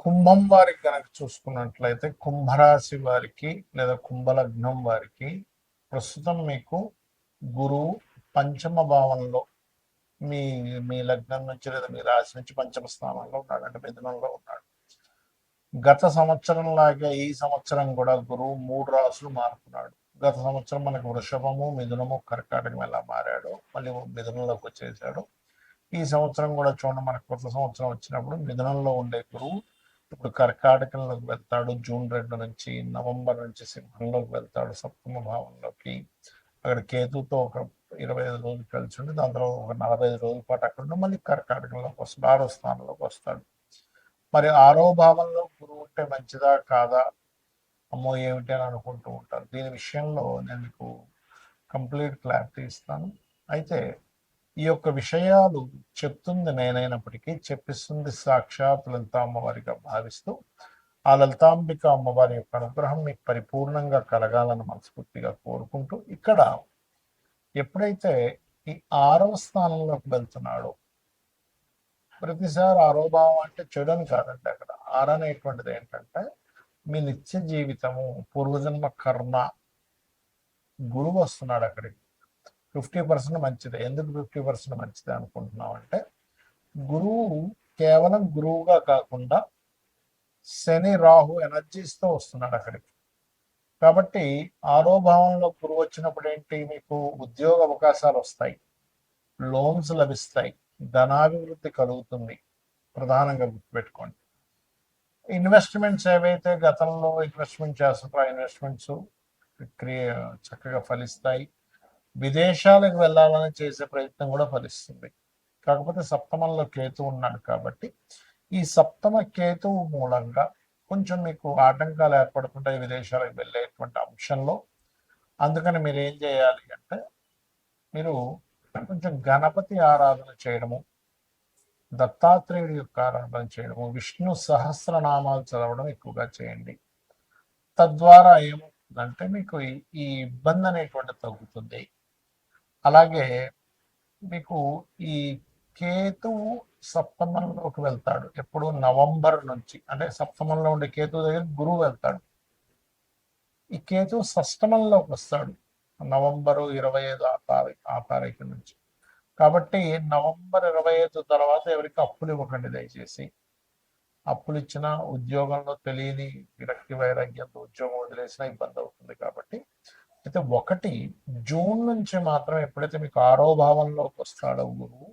కుంభం వారికి కనుక చూసుకున్నట్లయితే కుంభరాశి వారికి లేదా కుంభలగ్నం వారికి ప్రస్తుతం మీకు గురువు పంచమ భావంలో మీ మీ లగ్నం నుంచి లేదా మీ రాశి నుంచి పంచమ స్థానంలో ఉన్నాడు, అంటే మిథునంలో ఉన్నాడు. గత సంవత్సరం లాగే ఈ సంవత్సరం కూడా గురువు 3 రాశులు మారుతున్నాడు. గత సంవత్సరం మనకు వృషభము, మిథునము, కర్కాటకం ఎలా మారాడు, మళ్ళీ మిథునంలోకి వచ్చేసాడు. ఈ సంవత్సరం కూడా చూడండి, మనకు కొత్త సంవత్సరం వచ్చినప్పుడు మిథునంలో ఉండే గురువు ఇప్పుడు కర్కాటకంలోకి వెళ్తాడు. జూన్ 2 నుంచి నవంబర్ నుంచి సింహంలోకి వెళ్తాడు, సప్తమ భావంలోకి. అక్కడ కేతుతో ఒక 25 రోజులు కలిసి ఉండి దాని తర్వాత ఒక 45 రోజుల పాటు అక్కడ మళ్ళీ కర్కాటకంలోకి వస్తాడు, 6వ స్థానంలోకి వస్తాడు. మరి 6వ భావంలో గురువు ఉంటే మంచిదా కాదా, అమ్మో ఏమిటి అని అనుకుంటూ ఉంటారు. దీని విషయంలో నేను మీకు కంప్లీట్ క్లారిటీ ఇస్తాను. అయితే ఈ యొక్క విషయాలు చెప్తుంది నేనైనప్పటికీ చెప్పిస్తుంది సాక్షాత్ లలిత అమ్మవారిగా భావిస్తూ ఆ లలితాంబిక అమ్మవారి యొక్క అనుగ్రహం మీకు పరిపూర్ణంగా కలగాలని మనస్ఫూర్తిగా కోరుకుంటూ, ఇక్కడ ఎప్పుడైతే ఈ 6వ స్థానంలోకి వెళ్తున్నాడో, ప్రతిసారి 6వ భావం అంటే చెడుని కాదండి. అక్కడ 6 అనేటువంటిది ఏంటంటే మీ నిత్య జీవితము, పూర్వజన్మ కర్మ. గురువు వస్తున్నాడు అక్కడికి. 50% మంచిదే. ఎందుకు 50% మంచిదే అనుకుంటున్నాం అంటే, గురువు కేవలం గురువుగా కాకుండా శని రాహు ఎనర్జీస్తో వస్తున్నాడు అక్కడికి. కాబట్టి 6వ భావంలో గురువు వచ్చినప్పుడు ఏంటి, మీకు ఉద్యోగ అవకాశాలు వస్తాయి, లోన్స్ లభిస్తాయి, ధనాభివృద్ధి కలుగుతుంది. ప్రధానంగా గుర్తుపెట్టుకోండి. ఇన్వెస్ట్మెంట్స్ ఏవైతే గతంలో ఇన్వెస్ట్మెంట్ చేస్తుంటారో ఆ ఇన్వెస్ట్మెంట్స్ చక్కగా ఫలిస్తాయి. విదేశాలకు వెళ్ళాలని చేసే ప్రయత్నం కూడా ఫలిస్తుంది. కాకపోతే సప్తమంలో కేతు ఉన్నాడు కాబట్టి ఈ సప్తమ కేతువు మూలంగా కొంచెం మీకు ఆటంకాలు ఏర్పడుతుంటాయి విదేశాలకు వెళ్ళేటువంటి అంశంలో. అందుకని మీరు ఏం చేయాలి అంటే, మీరు కొంచెం గణపతి ఆరాధన చేయడము, దత్తాత్రేయుడి యొక్క ఆరాధన చేయడము, విష్ణు సహస్రనామాలు చదవడం ఎక్కువగా చేయండి. తద్వారా ఏమవుతుందంటే మీకు ఈ ఇబ్బంది అనేటువంటి తగ్గుతుంది. అలాగే మీకు ఈ కేతువు సప్తమంలోకి వెళ్తాడు ఎప్పుడు, నవంబర్ నుంచి. అంటే సప్తమంలో ఉండే కేతువు దగ్గర గురువు వెళ్తాడు. ఈ కేతువు షష్టమంలోకి వస్తాడు నవంబరు 25 ఆ తారీఖు నుంచి. కాబట్టి నవంబర్ 25 తర్వాత ఎవరికి అప్పులు ఇవ్వకండి దయచేసి. అప్పులు ఇచ్చిన ఉద్యోగంలో తెలియని విరక్తి వైరాగ్యంతో ఉద్యోగం వదిలేసినా ఇబ్బంది అవుతుంది. కాబట్టి అయితే 1 జూన్ నుంచి మాత్రం ఎప్పుడైతే మీకు 6వ భావంలోకి వస్తాడో గురువు,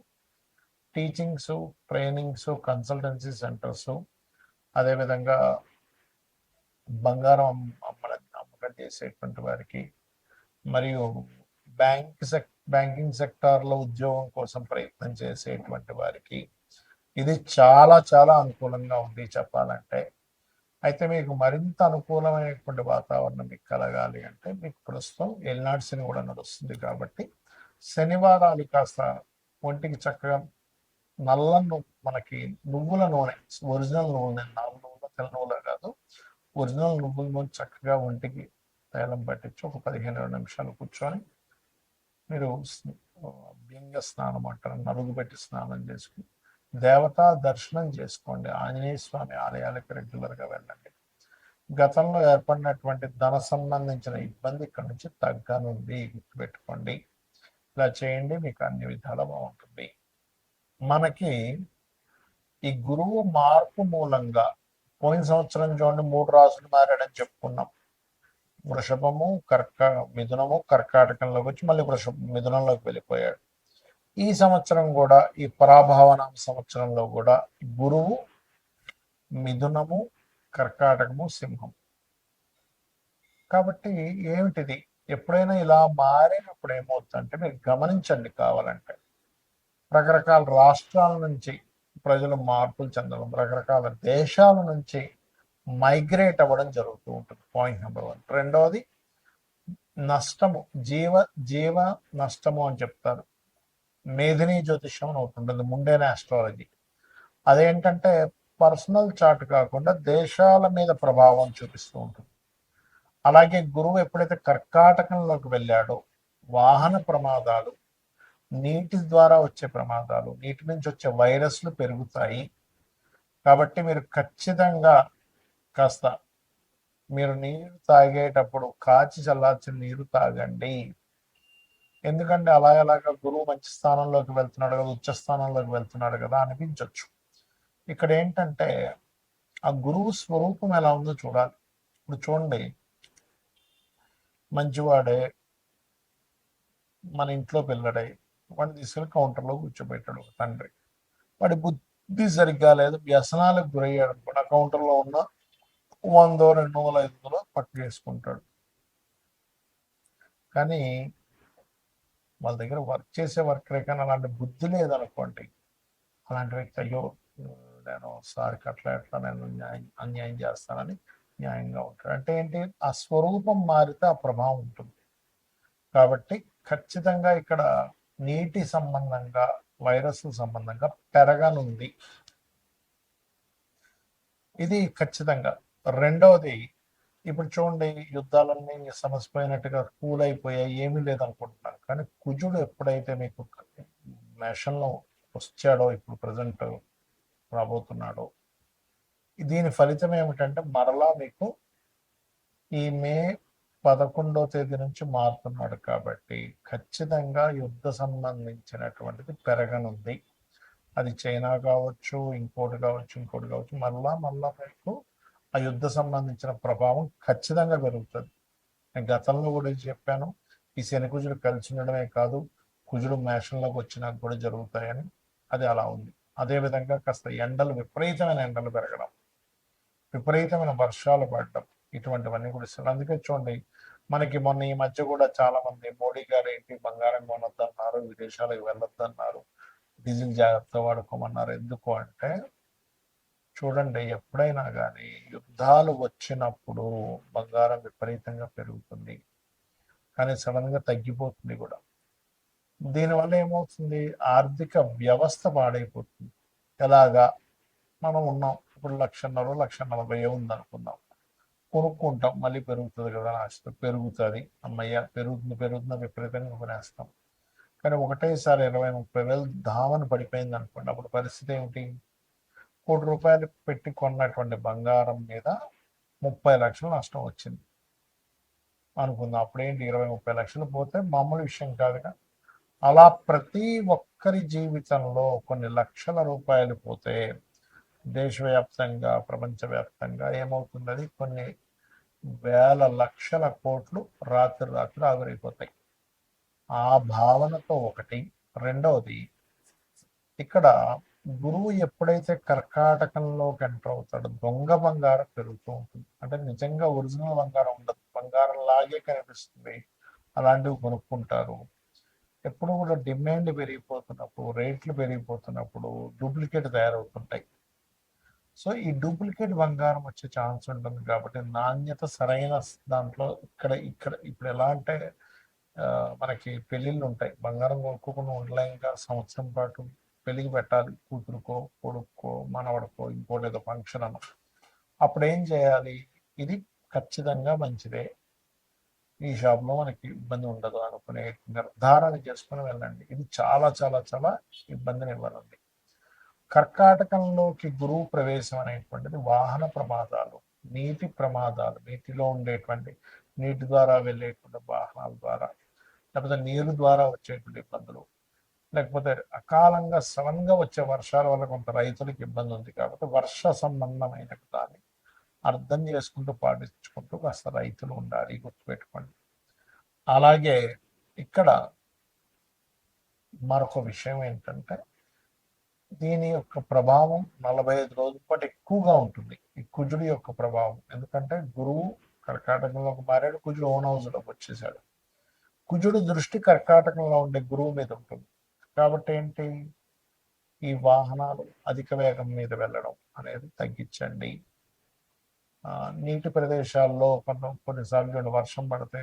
టీచింగ్స్, ట్రైనింగ్స్, కన్సల్టెన్సీ సెంటర్స్, అదేవిధంగా బంగారం అమ్మకం చేసేటువంటి వారికి, మరియు బ్యాంకింగ్ సెక్టార్లో ఉద్యోగం కోసం ప్రయత్నం చేసేటువంటి వారికి ఇది చాలా చాలా అనుకూలంగా ఉంది చెప్పాలంటే. అయితే మీకు మరింత అనుకూలమైనటువంటి వాతావరణం మీకు కలగాలి అంటే మీకు ప్రస్తుతం ఏలినాటి శని కూడా నడుస్తుంది. కాబట్టి శనివారాలు కాస్త ఒంటికి చక్కగా మనకి నువ్వుల నూనె, ఒరిజినల్ నూనె, నాలుగు నువ్వుల, తెల్ల నువ్వుల కాదు, ఒరిజినల్ నువ్వుల నూనె చక్కగా ఒంటికి తైలం పట్టించి ఒక 15-20 నిమిషాలు కూర్చొని మీరు భ్యంగ స్నానం అంటారు, నలుగు పెట్టి స్నానం చేసుకుని దేవతా దర్శనం చేసుకోండి. ఆంజనేయ స్వామి ఆలయాలకు రెగ్యులర్గా వెళ్ళండి. గతంలో ఏర్పడినటువంటి ధన సంబంధించిన ఇబ్బంది ఇక్కడ నుంచి తగ్గనుంది, గుర్తుపెట్టుకోండి. ఇలా చేయండి, మీకు అన్ని విధాలా బాగుంటుంది. మనకి ఈ గురువు మార్పు మూలంగా పోయిన సంవత్సరం చూడండి 3 రాశులు మారాడని చెప్పుకున్నాం. వృషభము, మిథునము, కర్కాటకంలోకి వచ్చి మళ్ళీ మిథునంలోకి వెళ్ళిపోయాడు. ఈ సంవత్సరం కూడా ఈ పరాభావన సంవత్సరంలో కూడా గురువు మిథునము, కర్కాటకము, సింహం. కాబట్టి ఏమిటిది, ఎప్పుడైనా ఇలా మారినప్పుడు ఏమవుతుందంటే మీరు గమనించండి. కావాలంటే రకరకాల రాష్ట్రాల నుంచి ప్రజలు మార్పులు చెందడం, రకరకాల దేశాల నుంచి మైగ్రేట్ అవ్వడం జరుగుతూ ఉంటుంది. Point number 1. రెండవది నష్టము, జీవ నష్టము అని చెప్తారు. మేధిని జ్యోతిష్యం అని ఒకటి ఉంటుంది, ముండేన ఆస్ట్రాలజీ. అదేంటంటే పర్సనల్ చార్ట్ కాకుండా దేశాల మీద ప్రభావం చూపిస్తూ ఉంటుంది. అలాగే గురువు ఎప్పుడైతే కర్కాటకంలోకి వెళ్ళాడో వాహన ప్రమాదాలు, నీటి ద్వారా వచ్చే ప్రమాదాలు, నీటి నుంచి వచ్చే వైరస్లు పెరుగుతాయి. కాబట్టి మీరు ఖచ్చితంగా కాస్త మీరు నీరు తాగేటప్పుడు కాచి చల్లార్చిన నీరు తాగండి. ఎందుకంటే అలాగ గురువు మంచి స్థానంలోకి వెళ్తున్నాడు కదా, ఉచ్చ స్థానంలోకి వెళ్తున్నాడు కదా అనిపించవచ్చు. ఇక్కడ ఏంటంటే ఆ గురువు స్వరూపం ఎలా ఉందో చూడాలి. ఇప్పుడు చూడండి, మంచివాడే మన ఇంట్లో పిల్లడై వాడిని తీసుకెళ్ళి కౌంటర్లో కూర్చోబెట్టాడు ఒక తండ్రి. వాడి బుద్ధి సరిగ్గా లేదు, వ్యసనాలకు గురయ్యాడు అనుకోండి, ఆ కౌంటర్లో ఉన్న 100, 200, 500 పట్టు చేసుకుంటాడు. కానీ వాళ్ళ దగ్గర వర్క్ చేసే వర్కరే కానీ అలాంటి బుద్ధి లేదనుకోండి, అలాంటి వ్యక్తి అయ్యో నేను సార్కి అట్లా నేను అన్యాయం చేస్తానని న్యాయంగా ఉంటాడు. అంటే ఏంటి, ఆ స్వరూపం మారితే ఆ ప్రభావం ఉంటుంది. కాబట్టి ఖచ్చితంగా ఇక్కడ నీటి సంబంధంగా, వైరస్ సంబంధంగా పెరగనుంది, ఇది ఖచ్చితంగా. రెండవది, ఇప్పుడు చూడండి, యుద్ధాలన్నీ సమసిపోయినట్టుగా కూల్ అయిపోయాయి, ఏమీ లేదనుకుంటున్నాను. కానీ కుజుడు ఎప్పుడైతే మీకు మేషంలో వచ్చాడో, ఇప్పుడు ప్రజెంట్ రాబోతున్నాడో, దీని ఫలితం ఏమిటంటే మరలా మీకు ఈ మే 11వ తేదీ నుంచి మారుతున్నాడు. కాబట్టి ఖచ్చితంగా యుద్ధ సంబంధించినటువంటిది పెరగనుంది. అది చైనా కావచ్చు, ఇంకోటి కావచ్చు, మళ్ళా మీకు ఆ యుద్ధ సంబంధించిన ప్రభావం ఖచ్చితంగా పెరుగుతుంది. నేను గతంలో కూడా చెప్పాను, ఈ శని కుజుడు కలిసి ఉండడమే కాదు, కుజుడు మేషంలోకి వచ్చినా కూడా జరుగుతాయని. అది అలా ఉంది. అదేవిధంగా కాస్త విపరీతమైన ఎండలు పెరగడం, విపరీతమైన వర్షాలు పడడం, ఇటువంటివన్నీ కూడా ఇస్తారు. అందుకే చూడండి, మనకి మొన్న ఈ మధ్య కూడా చాలా మంది మోడీ గారు ఏంటి బంగారం కొనొద్దన్నారు, విదేశాలకు వెళ్ళొద్దన్నారు, డీజిల్ జాగ్రత్త వాడుకోమన్నారు. ఎందుకు అంటే చూడండి, ఎప్పుడైనా కానీ యుద్ధాలు వచ్చినప్పుడు బంగారం విపరీతంగా పెరుగుతుంది, కానీ సడన్గా తగ్గిపోతుంది కూడా. దీనివల్ల ఏమవుతుంది, ఆర్థిక వ్యవస్థ పాడైపోతుంది. ఎలాగా, మనం ఉన్నాం ఇప్పుడు 1,50,000, 1,40,000 ఉందనుకుందాం, కొనుక్కుంటాం, మళ్ళీ పెరుగుతుంది కదా ఆశతో, పెరుగుతుంది, అమ్మయ్య పెరుగుతుంది విపరీతంగా కొనేస్తాం. కానీ ఒకటేసారి 20,000-30,000 ధావన పడిపోయింది అనుకోండి, అప్పుడు పరిస్థితి ఏమిటి, ₹1,00,00,000 పెట్టి కొన్నటువంటి బంగారం మీద 30 లక్షలు నష్టం వచ్చింది అనుకుందాం. అప్పుడేంటి, 20-30 లక్షలు పోతే మామూలు విషయం కాదుగా. అలా ప్రతి ఒక్కరి జీవితంలో కొన్ని లక్షల రూపాయలు పోతే దేశవ్యాప్తంగా, ప్రపంచవ్యాప్తంగా ఏమవుతున్నది, కొన్ని వేల లక్షల కోట్లు రాత్రి ఆవిరైపోతాయి. ఆ భావనతో ఒకటి. రెండవది, ఇక్కడ గురువు ఎప్పుడైతే కర్కాటకంలోకి ఎంటర్ అవుతాడో దొంగ బంగారం పెరుగుతూ ఉంటుంది. అంటే నిజంగా ఒరిజినల్ బంగారం ఉండదు, బంగారం లాగే కనిపిస్తుంది, అలాంటివి కొనుక్కుంటారు. ఎప్పుడు కూడా డిమాండ్ పెరిగిపోతున్నప్పుడు, రేట్లు పెరిగిపోతున్నప్పుడు డూప్లికేట్ తయారవుతుంటాయి. సో ఈ డూప్లికేట్ బంగారం వచ్చే ఛాన్స్ ఉంటుంది. కాబట్టి నాణ్యత సరైన దాంట్లో ఇప్పుడు ఎలా అంటే మనకి పెళ్ళిళ్ళు ఉంటాయి, బంగారం కొనుక్కోకుండా ఉండలేక సంవత్సరం పాటు పెళ్ళికి పెట్టాలి, కూతురుకో, కొడుక్కో, మనవడికో, ఇంకోటి ఏదో ఫంక్షన్ అన్న. అప్పుడు ఏం చేయాలి, ఇది ఖచ్చితంగా మంచిదే, ఈ షాప్లో మనకి ఇబ్బంది ఉండదు అనుకునే నిర్ధారణ చేసుకుని వెళ్ళండి. ఇది చాలా చాలా చాలా ఇబ్బందిని ఇవ్వనండి. కర్కాటకంలోకి గురువు ప్రవేశం అనేటువంటిది వాహన ప్రమాదాలు, నీటి ప్రమాదాలు, నీటిలో ఉండేటువంటి నీటి ద్వారా వెళ్ళేటువంటి వాహనాల ద్వారా, లేకపోతే నీరు ద్వారా వచ్చేటువంటి ఇబ్బందులు, లేకపోతే అకాలంగా సడన్గా వచ్చే వర్షాల వల్ల కొంత రైతులకు ఇబ్బంది ఉంది. కాబట్టి వర్ష సంబంధమైన దాన్ని అర్థం చేసుకుంటూ పాటించుకుంటూ కాస్త రైతులు ఉండాలి, గుర్తుపెట్టుకోండి. అలాగే ఇక్కడ మరొక విషయం ఏంటంటే, దీని యొక్క ప్రభావం 45 రోజుల పాటు ఎక్కువగా ఉంటుంది, ఈ కుజుడి యొక్క ప్రభావం. ఎందుకంటే గురువు కర్కాటకంలోకి మారాడు, కుజుడు ఓన్ హౌస్లోకి వచ్చేసాడు. కుజుడు దృష్టి కర్కాటకంలో ఉండే గురువు మీద ఉంటుంది. కాబట్టి ఏంటి, ఈ వాహనాలు అధిక వేగం మీద వెళ్ళడం అనేది తగ్గించండి. నీటి ప్రదేశాల్లో కొన్నిసార్లు వర్షం పడితే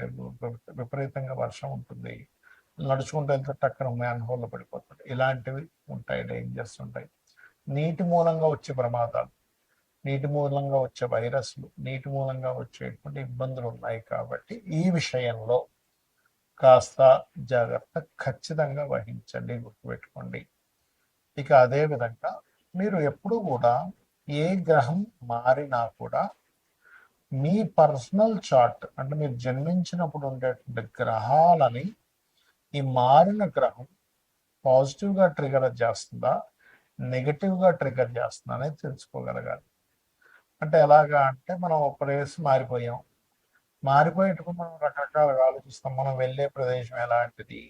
విపరీతంగా వర్షం ఉంటుంది, నడుచుకుంటూ వెళ్తే టక్కన మ్యాన్ హోల్లో పడిపోతుంది, ఇలాంటివి ఉంటాయి, డేంజర్స్ ఉంటాయి. నీటి మూలంగా వచ్చే ప్రమాదాలు, నీటి మూలంగా వచ్చే వైరస్లు, నీటి మూలంగా వచ్చేటువంటి ఇబ్బందులు ఉన్నాయి. కాబట్టి ఈ విషయంలో కాస్త జాగ్రత్త ఖచ్చితంగా వహించండి, గుర్తుపెట్టుకోండి. ఇక అదే విధంగా మీరు ఎప్పుడు కూడా ఏ గ్రహం మారినా కూడా మీ పర్సనల్ చార్ట్ అంటే మీరు జన్మించినప్పుడు ఉండేటువంటి గ్రహాలని ఈ మారిన గ్రహం పాజిటివ్గా ట్రిగర్ చేస్తుందా, నెగటివ్గా ట్రిగర్ చేస్తుందా అనేది తెలుసుకోగలగాలి. అంటే ఎలాగా అంటే మనం ఒక ప్లేస్ మారిపోయాం, మారిపోయేటప్పుడు మనం రకరకాలుగా ఆలోచిస్తాం. మనం వెళ్ళే ప్రదేశం ఎలాంటిది,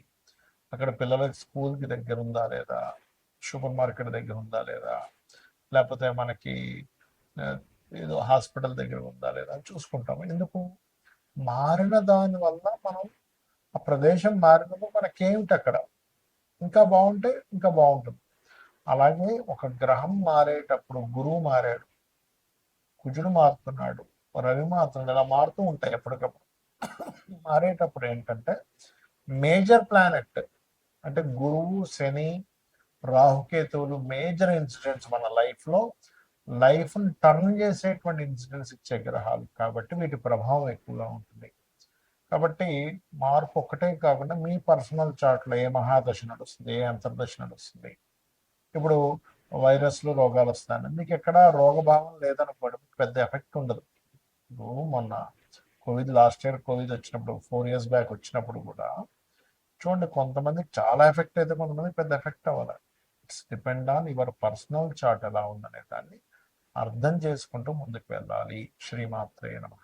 అక్కడ పిల్లలకి స్కూల్కి దగ్గర ఉందా లేదా, సూపర్ మార్కెట్ దగ్గర ఉందా లేదా, లేకపోతే మనకి ఆ, ఏదో హాస్పిటల్ దగ్గర ఉందా లేదా అని చూసుకుంటాం. ఎందుకు మారిన దాని వల్ల మనం ఆ ప్రదేశం మారినప్పుడు మనకేమిటి అక్కడ ఇంకా బాగుంటే ఇంకా బాగుంటుంది. అలాగే ఒక గ్రహం మారేటప్పుడు గురువు మారాడు, కుజుడు మారుతున్నాడు, రవి మారుతున్నాడు, ఇలా మారుతూ ఉంటాయి ఎప్పటికప్పుడు. మారేటప్పుడు ఏంటంటే మేజర్ ప్లానెట్ అంటే గురువు, శని, రాహుకేతువులు మేజర్ ఇన్సిడెంట్స్ మన లైఫ్లో లైఫ్ని టర్న్ చేసేటువంటి ఇన్సిడెంట్స్ ఇచ్చే గ్రహాలు కాబట్టి వీటి ప్రభావం ఎక్కువగా ఉంటుంది. కాబట్టి మార్పు ఒక్కటే కాకుండా మీ పర్సనల్ చార్ట్లో ఏ మహాదశ నడుస్తుంది, ఏ అంతర్దశ నడుస్తుంది. ఇప్పుడు వైరస్లు రోగాలు వస్తాయి, మీకు ఎక్కడ రోగభావం లేదనుకోండి, పెద్ద ఎఫెక్ట్ ఉండదు. ఇప్పుడు మొన్న లాస్ట్ ఇయర్ కోవిడ్ వచ్చినప్పుడు 4 years బ్యాక్ వచ్చినప్పుడు కూడా చూడండి, కొంతమందికి చాలా ఎఫెక్ట్ అయితే కొంతమందికి పెద్ద ఎఫెక్ట్ అవ్వాలి. It's depend on your personal chart ఎలా ఉందనే దాన్ని అర్థం చేసుకుంటూ ముందుకు వెళ్ళాలి. శ్రీమాత్రే నమః.